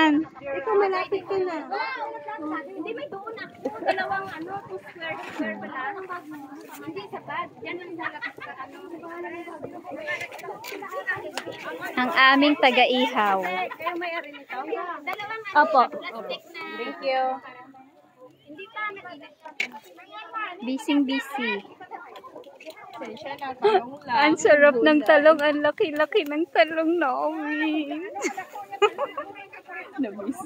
Ikaw malapit ka na. Hindi, may doon na. Dalawang 2 square pala. Hindi sapat. Yan ang nalapit sa Ang aming taga-ihaw. Kayo may ari nito? Dalawang Opo. plastic na. Thank you. Hindi pa nag-init. Busy. Sensya na, talong lang. Ang sarap ng talong. Ang laki-laki ng talong namin. Namiss.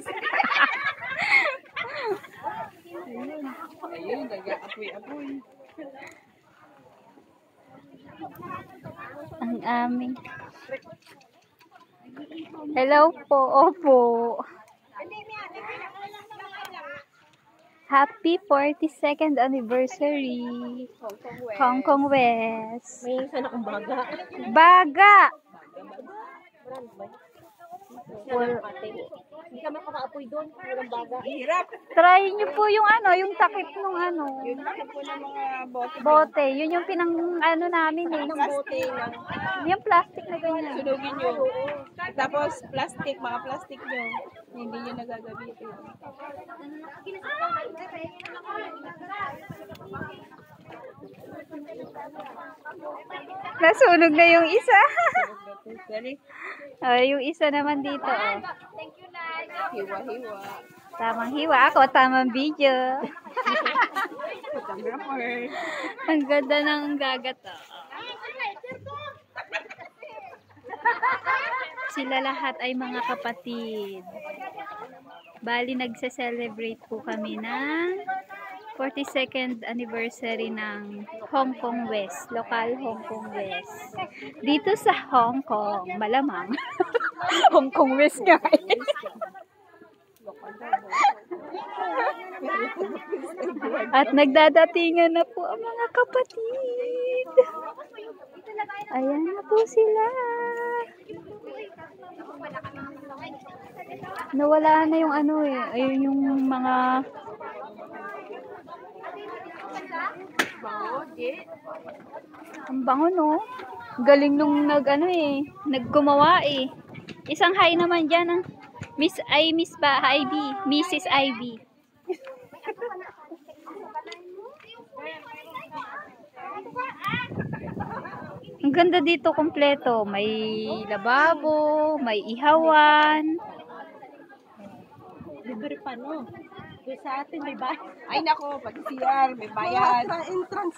Ayun, nag-apoy-apoy. Ang aming. Hello po. Opo. Happy 42nd anniversary. Hong Kong West. May isa na kong baga. Baga! Hindi ka makakaapoy doon. Walang baga. Hirap. Try nyo po yung yung takip nung Yun lang po ng mga bote. bote. Yun yung pinang namin eh. Ng bote lang. Yung plastic na ganyan. Sunugin nyo. Tapos plastic, mga plastic nyo. Hindi nyo nagagamitin. Nasunog na yung isa. Dali. Yung isa naman dito. Oh. Hiwa-hiwa. Tamang hiwa ako, tamang video. Photographer. Ang ganda ng gagat. Sila lahat ay mga kapatid. Bali, nagse-celebrate po kami ng 42nd anniversary ng Hong Kong West. Local Hong Kong West. Dito sa Hong Kong, malamang. Hong Kong West nga eh. At nagdadatingan na po ang mga kapatid. Ayan na po sila. Nawala na yung ayun yung mga ang bango no. Galing nung naggumawa eh. Isang hi naman dyan Miss Mrs. Ivy. Ang ganda dito kompleto. May lababo, may ihawan. Libre pa no. Doon sa atin may bayad. Ay nako, pag CR, may bayad. Sa entrance